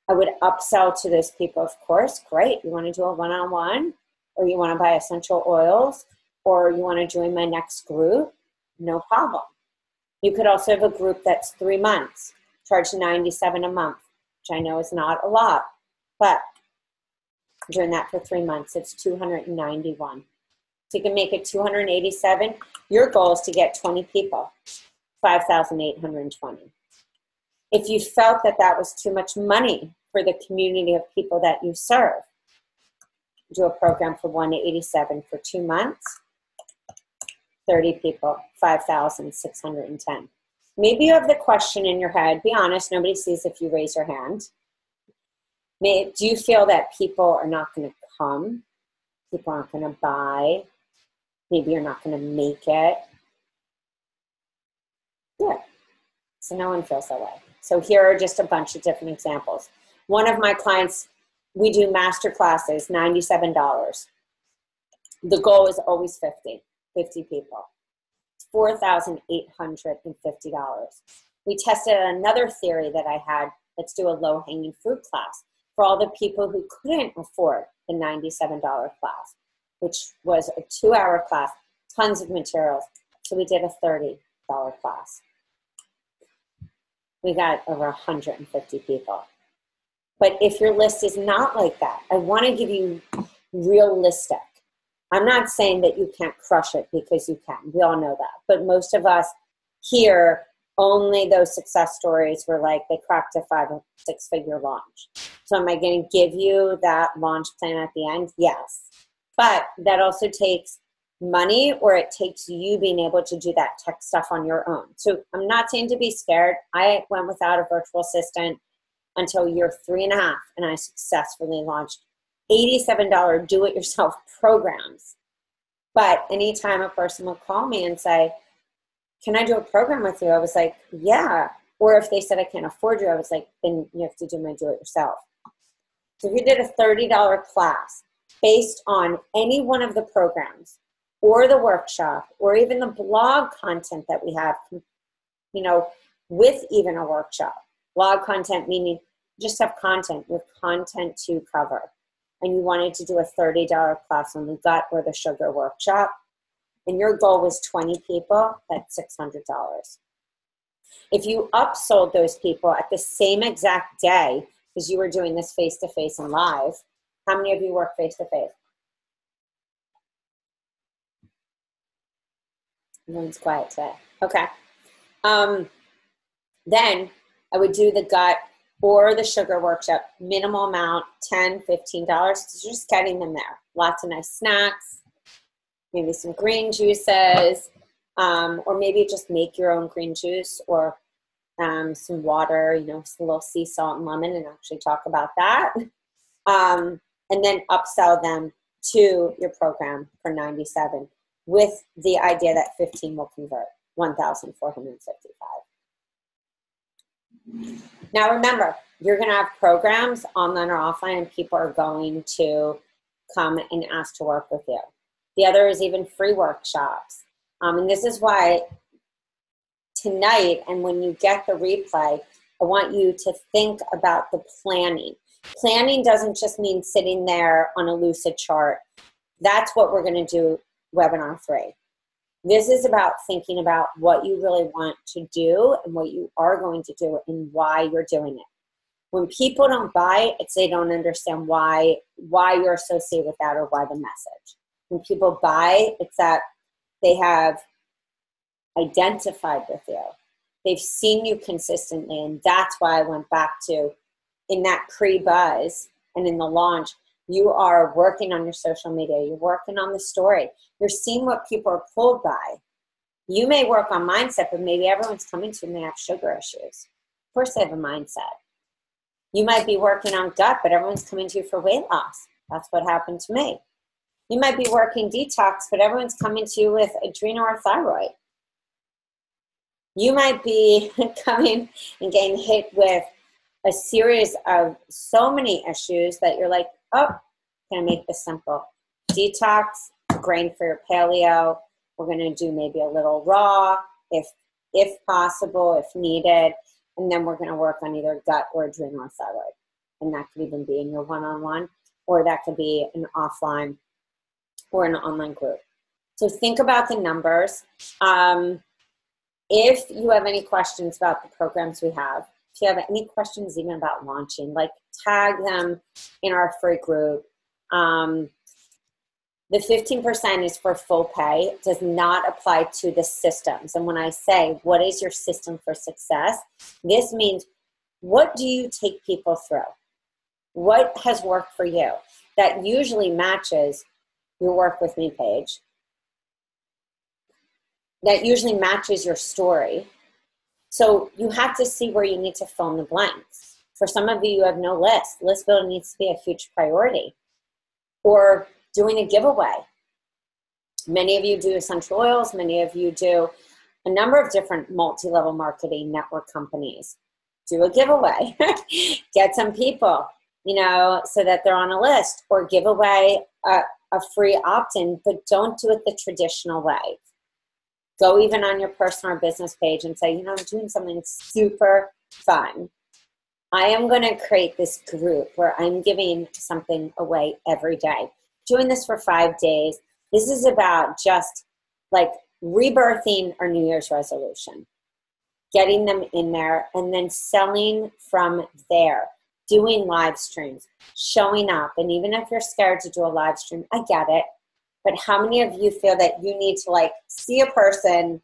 Speaker 1: I would upsell to those people, of course. Great. You want to do a one-on-one, or you want to buy essential oils, or you want to join my next group? No problem. You could also have a group that's 3 months, charge $97 a month, which I know is not a lot, but doing that for 3 months, it's $291. So you can make it $287. Your goal is to get 20 people, $5,820. If you felt that that was too much money for the community of people that you serve, do a program for $187 for 2 months, 30 people, $5,610. Maybe you have the question in your head. Be honest. Nobody sees if you raise your hand. Do you feel that people are not going to come? People aren't going to buy? Maybe you're not going to make it? Good. So no one feels that way. So here are just a bunch of different examples. One of my clients, we do master classes, $97. The goal is always 50 people. It's $4,850. We tested another theory that I had. Let's do a low-hanging fruit class for all the people who couldn't afford the $97 class, which was a 2-hour class, tons of materials. So we did a $30 class. We got over 150 people. But if your list is not like that, I want to give you realistic. I'm not saying that you can't crush it, because you can. We all know that. But most of us here, only those success stories were like they cracked a 5 or 6 figure launch. So am I going to give you that launch plan at the end? Yes. But that also takes money, or it takes you being able to do that tech stuff on your own. So I'm not saying to be scared. I went without a virtual assistant until year 3.5, and I successfully launched $87 do-it-yourself programs. But anytime a person would call me and say, can I do a program with you? I was like, yeah. Or if they said, I can't afford you, I was like, then you have to do my do-it-yourself. So if you did a $30 class based on any one of the programs or the workshop, or even the blog content that we have, you know, with even a workshop. Blog content meaning just have content with content to cover. And you wanted to do a $30 class on the gut or the sugar workshop, and your goal was 20 people, that's $600. If you upsold those people at the same exact day, because you were doing this face-to-face and live, how many of you work face-to-face? Everyone's quiet today. Okay. Then I would do the gut or the sugar workshop, minimal amount, $10, $15, just getting them there. Lots of nice snacks, maybe some green juices, or maybe just make your own green juice, or some water, you know, some little sea salt and lemon, and actually talk about that. And then upsell them to your program for $97 with the idea that 15 will convert, $1,455. Now remember, you're going to have programs online or offline, and people are going to come and ask to work with you. The other is even free workshops. And this is why tonight, and when you get the replay, I want you to think about the planning. Planning doesn't just mean sitting there on a lucid chart. That's what we're going to do webinar 3. This is about thinking about what you really want to do and what you are going to do and why you're doing it. When people don't buy, it's they don't understand why you're associated with that or why the message. When people buy, it's that they have identified with you. They've seen you consistently, and that's why I went back to in that pre-buzz and in the launch, you are working on your social media, you're working on the story, you're seeing what people are pulled by. You may work on mindset, but maybe everyone's coming to you and they have sugar issues. Of course they have a mindset. You might be working on gut, but everyone's coming to you for weight loss. That's what happened to me. You might be working detox, but everyone's coming to you with adrenal or thyroid. You might be coming and getting hit with a series of so many issues that you're like, oh, can I make this simple? Detox, grain-free or paleo. We're going to do maybe a little raw, if possible, if needed. And then we're going to work on either gut or adrenal or thyroid. And that could even be in your one-on-one, or that could be an offline or an online group. So think about the numbers. If you have any questions about the programs we have, if you have any questions even about launching, like tag them in our free group. The 15% is for full pay. It does not apply to the systems. And when I say, what is your system for success? This means, what do you take people through? What has worked for you? That usually matches your work with me page. That usually matches your story. So you have to see where you need to fill in the blanks. For some of you, you have no list. List building needs to be a huge priority. Or doing a giveaway. Many of you do essential oils. Many of you do a number of different multi-level marketing network companies. Do a giveaway. Get some people, you know, so that they're on a list. Or give away a free opt-in, but don't do it the traditional way. Go even on your personal or business page and say, you know, I'm doing something super fun. I am going to create this group where I'm giving something away every day. Doing this for 5 days. This is about just like rebirthing our New Year's resolution. Getting them in there and then selling from there. Doing live streams. Showing up. And even if you're scared to do a live stream, I get it. But how many of you feel that you need to like see a person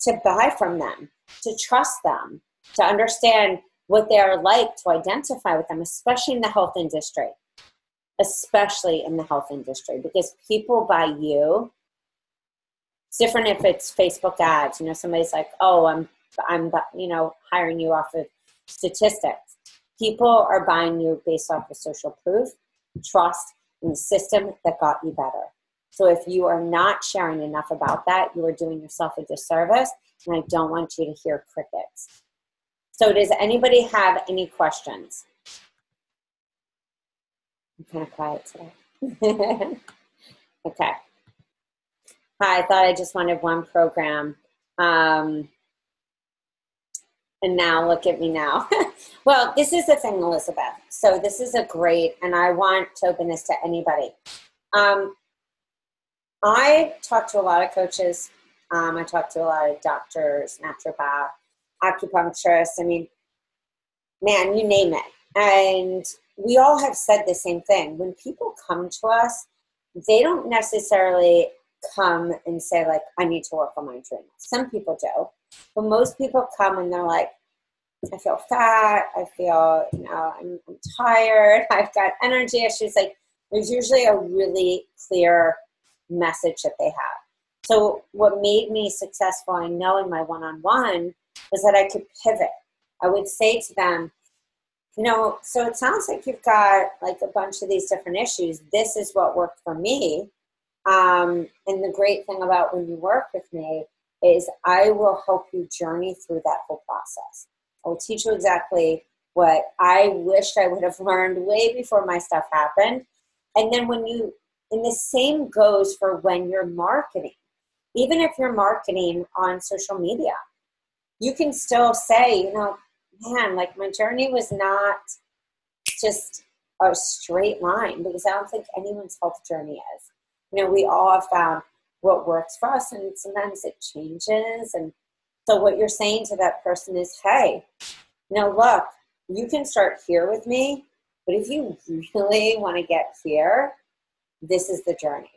Speaker 1: to buy from them, to trust them, to understand what they are like, to identify with them, especially in the health industry, especially in the health industry, because people buy you. It's different if it's Facebook ads. You know, somebody's like, oh, I'm you know, hiring you off of statistics. People are buying you based off of social proof, trust, and the system that got you better. So if you are not sharing enough about that, you are doing yourself a disservice, and I don't want you to hear crickets. So does anybody have any questions? I'm kind of quiet today. Okay. Hi, I thought I just wanted one program. Um, and now look at me now. Well, this is the thing, Elizabeth. So this is a great, and I want to open this to anybody. Um, I talk to a lot of coaches. I talk to a lot of doctors, naturopath, acupuncturists. I mean, man, you name it. And we all have said the same thing. When people come to us, they don't necessarily come and say, like, I need to work on my adrenals. Some people do. But most people come and they're like, I feel fat. I feel, I'm tired. I've got energy issues. Like, there's usually a really clear message that they have. So what made me successful, I know, in my one-on-one was that I could pivot. I would say to them, so it sounds like you've got like a bunch of these different issues. This is what worked for me. And the great thing about when you work with me is I will help you journey through that whole process. I will teach you exactly what I wished I would have learned way before my stuff happened. And then and the same goes for when you're marketing. Even if you're marketing on social media, you can still say, man, like my journey was not just a straight line, because I don't think anyone's health journey is. We all have found what works for us, and sometimes it changes. And so what you're saying to that person is, hey, look, you can start here with me, but if you really want to get here, this is the journey.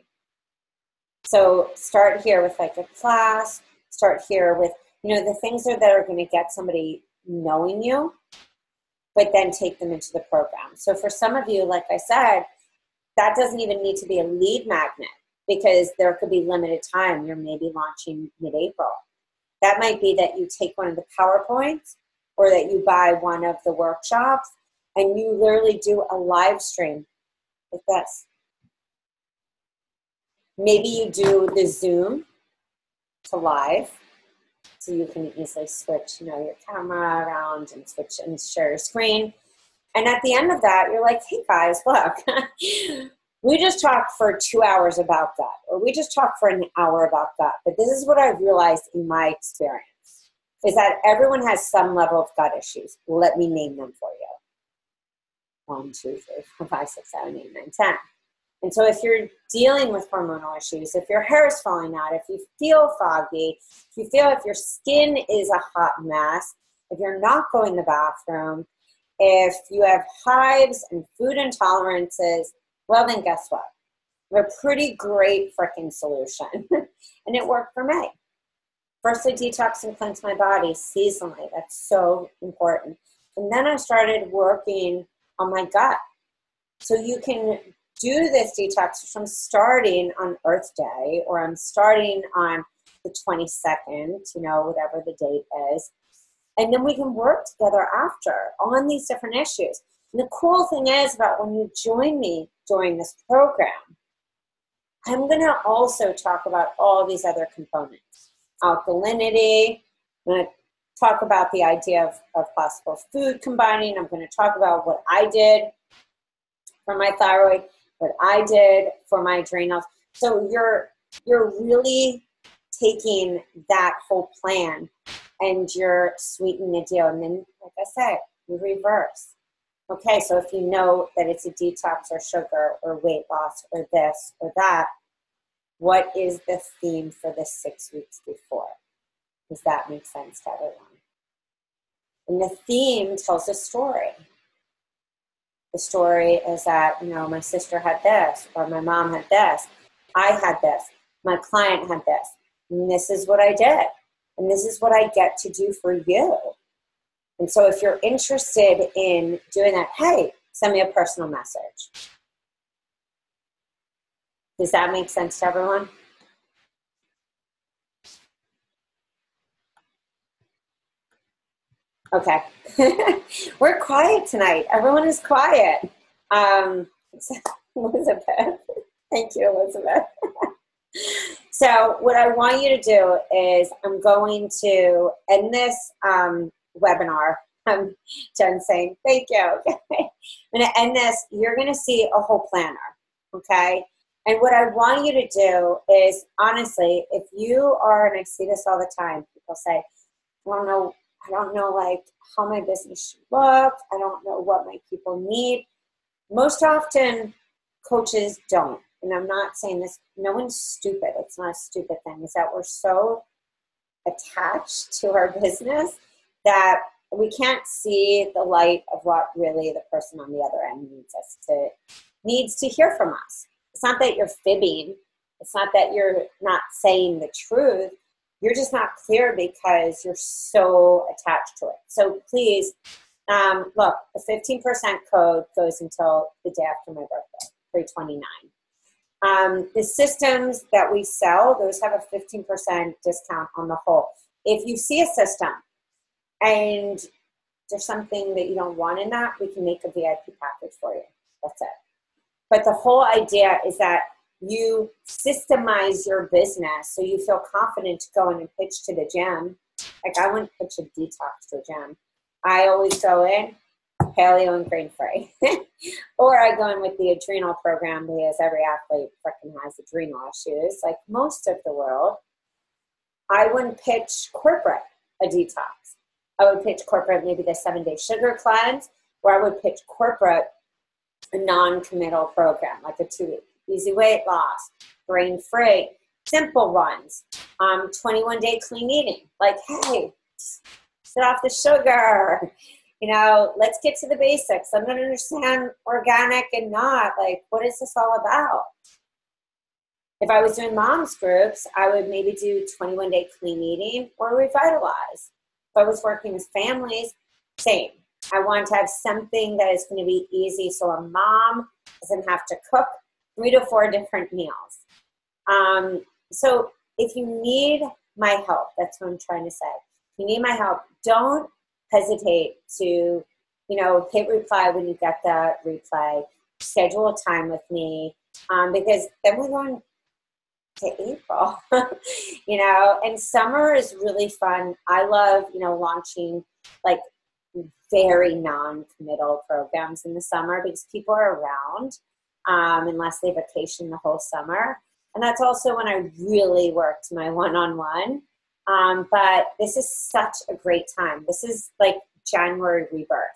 Speaker 1: So start here with like a class, start here with, the things that are going to get somebody knowing you, but then take them into the program. So for some of you, like I said, that doesn't even need to be a lead magnet, because there could be limited time. You're maybe launching mid-April. That might be that you take one of the PowerPoints, or that you buy one of the workshops and you literally do a live stream like this. Maybe you do the Zoom to live, so you can easily switch, your camera around and switch and share your screen. And at the end of that, you're like, hey guys, look, we just talked for 2 hours about gut, or we just talked for an hour about gut. But this is what I've realized in my experience, is that everyone has some level of gut issues. Let me name them for you. 1, 2, 3, 4, 5, 6, 7, 8, 9, 10. And so if you're dealing with hormonal issues, if your hair is falling out, if you feel foggy, if your skin is a hot mess, if you're not going to the bathroom, if you have hives and food intolerances, well, then guess what? We have a pretty great freaking solution. And it worked for me. Firstly, detox and cleanse my body seasonally. That's so important. And then I started working on my gut. So you can do this detox, which I'm starting on Earth Day, or I'm starting on the 22nd, whatever the date is. And then we can work together after on these different issues. And the cool thing is about when you join me during this program, I'm going to also talk about all these other components. Alkalinity, I'm going to talk about the idea of possible food combining. I'm going to talk about what I did for my thyroid, what I did for my adrenals. So you're really taking that whole plan and you're sweetening the deal. And then, like I said, you reverse. Okay, so if you know that it's a detox or sugar or weight loss or this or that, what is the theme for the 6 weeks before? Does that make sense to everyone? And the theme tells a story. The story is that, my sister had this, or my mom had this, I had this, my client had this, and this is what I did. And this is what I get to do for you. And so if you're interested in doing that, hey, send me a personal message. Does that make sense to everyone? Okay. We're quiet tonight. Everyone is quiet. Elizabeth. Thank you, Elizabeth. So what I want you to do is I'm going to end this webinar. Jen saying, thank you. Okay. I'm going to end this. You're going to see a whole planner. Okay. And what I want you to do is, honestly, if you are, and I see this all the time, people say, I don't know like how my business should look. I don't know what my people need. Most often coaches don't. And I'm not saying this, no one's stupid. It's not a stupid thing. It's that we're so attached to our business that we can't see the light of what really the person on the other end needs to hear from us. It's not that you're fibbing. It's not that you're not saying the truth. You're just not clear because you're so attached to it. So please, look, the 15% code goes until the day after my birthday, 3/29. The systems that we sell, those have a 15% discount on the whole. If you see a system and there's something that you don't want in that, we can make a VIP package for you. That's it. But the whole idea is that you systemize your business so you feel confident to go in and pitch to the gym. Like I wouldn't pitch a detox to a gym. I always go in paleo and grain free. Or I go in with the adrenal program because every athlete freaking has adrenal issues, like most of the world. I wouldn't pitch corporate a detox. I would pitch corporate maybe the 7-day sugar cleanse, or I would pitch corporate a non-committal program, like a 2-week easy weight loss, grain-free, simple ones, 21-day clean eating. Like, hey, get off the sugar. You know, let's get to the basics. I'm going to understand organic and not. Like, what is this all about? If I was doing moms groups, I would maybe do 21-day clean eating or revitalize. If I was working with families, same. I want to have something that is going to be easy so a mom doesn't have to cook 3 to 4 different meals. So if you need my help, that's what I'm trying to say. If you need my help, don't hesitate to, hit reply when you get the replay. Schedule a time with me because then we're going to April, and summer is really fun. I love, launching like very non-committal programs in the summer because people are around unless they vacation the whole summer. And that's also when I really worked my one-on-one. But this is such a great time. This is like January rebirth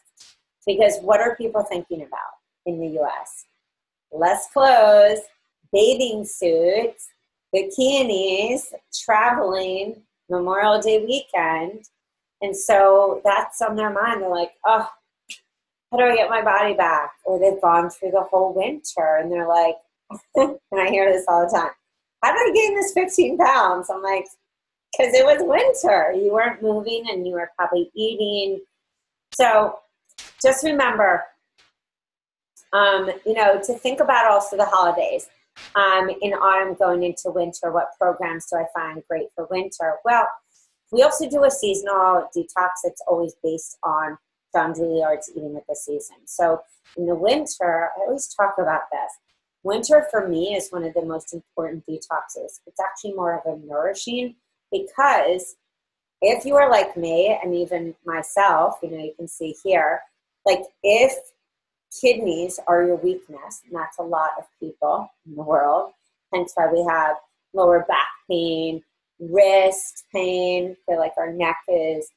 Speaker 1: because what are people thinking about in the US? Less clothes, bathing suits, bikinis, traveling, Memorial Day weekend. And so that's on their mind. They're like, oh, how do I get my body back? Or they've gone through the whole winter and they're like, and I hear this all the time, how did I gain this 15 pounds? I'm like, because it was winter. You weren't moving and you were probably eating. So just remember, to think about also the holidays. In autumn going into winter, what programs do I find great for winter? Well, we also do a seasonal detox that's always based on John Juilliard's Eating with the Season. So in the winter, I always talk about this. Winter for me is one of the most important detoxes. It's actually more of a nourishing because if you are like me and even myself, you can see here, like if kidneys are your weakness, and that's a lot of people in the world, hence why we have lower back pain, wrist pain, feel like our neck is,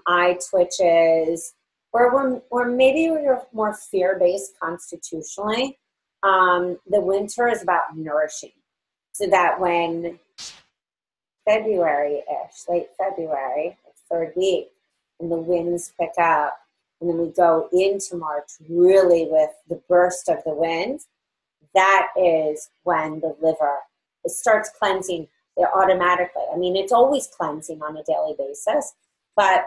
Speaker 1: eye twitches, or maybe we're more fear-based constitutionally. The winter is about nourishing so that when February-ish, late February, third week, and the winds pick up, and then we go into March really with the burst of the wind, that is when the liver, it starts cleansing automatically. I mean, it's always cleansing on a daily basis, but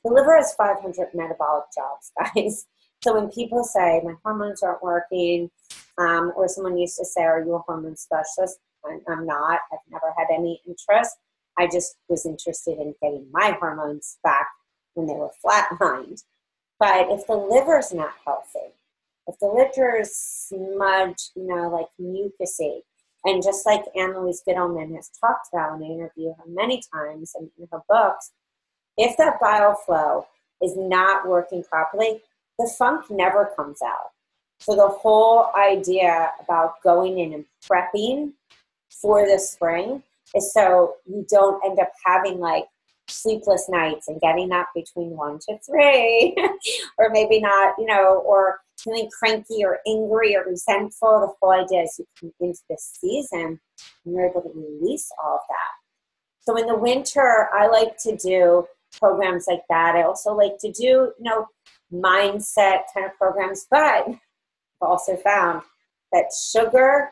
Speaker 1: the liver has 500 metabolic jobs, guys. So when people say, my hormones aren't working, or someone used to say, are you a hormone specialist? I'm not. I've never had any interest. I just was interested in getting my hormones back when they were flatlined. But if the liver's not healthy, if the liver is smudged, like mucusy, and just like Anne-Louise Gittleman has talked about, and I interview her many times in her books, if that bile flow is not working properly, the funk never comes out. So the whole idea about going in and prepping for the spring is so you don't end up having like sleepless nights and getting up between 1 to 3 or maybe not, you know, or feeling cranky or angry or resentful. The whole idea is you come into this season and you're able to release all of that. So in the winter, I like to do programs like that. I also like to do, you know, mindset kind of programs, but I've also found that sugar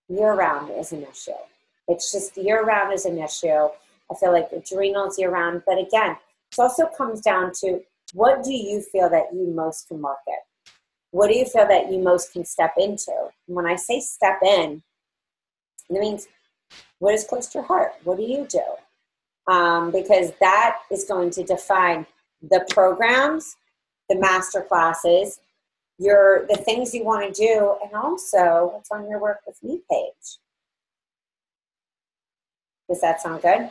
Speaker 1: year-round is an issue. It's just year-round is an issue. I feel like adrenals year-round. But again, it also comes down to what do you feel that you most can market? What do you feel that you most can step into? And when I say step in, it means what is close to your heart? What do you do? Because that is going to define the programs, the master classes, the things you want to do, and also what's on your Work With Me page. Does that sound good?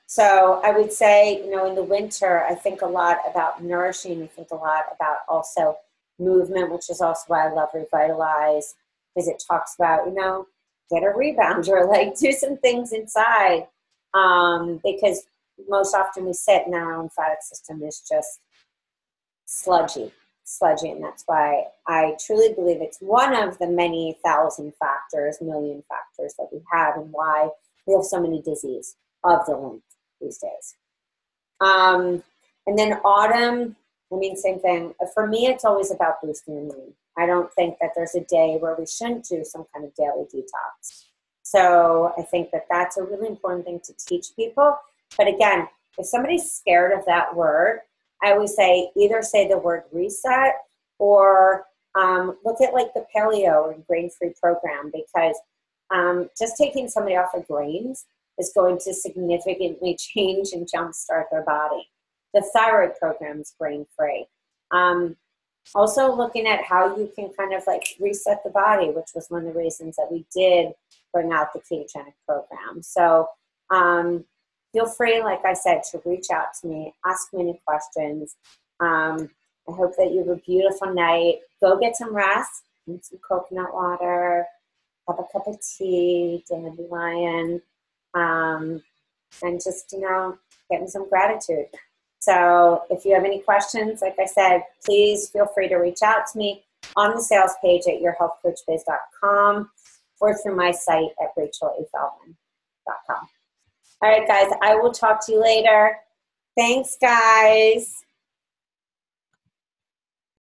Speaker 1: So I would say, you know, in the winter, I think a lot about nourishing. I think a lot about also movement, which is also why I love Revitalize, because it talks about, you know, get a rebound or like do some things inside. Because most often we sit and our lymphatic system is just sludgy, and that's why I truly believe it's one of the many thousand factors, million factors that we have and why we have so many diseases of the lymph these days. And then autumn, I mean, same thing. For me, it's always about boosting immune. I don't think that there's a day where we shouldn't do some kind of daily detox. So I think that that's a really important thing to teach people. But again, if somebody's scared of that word, I always say either say the word reset or look at like the paleo and grain-free program, because just taking somebody off of grains is going to significantly change and jumpstart their body. The thyroid program is grain-free. Also looking at how you can kind of like reset the body, which was one of the reasons that we did bring out the ketogenic program. So feel free, like I said, to reach out to me, ask me any questions. I hope that you have a beautiful night. Go get some rest, drink some coconut water, have a cup of tea, dandelion, and just, you know, getting some gratitude. So if you have any questions, like I said, please feel free to reach out to me on the sales page at yourhealthcoachbiz.com or through my site at rachelalfeldman.com. All right, guys, I will talk to you later. Thanks, guys.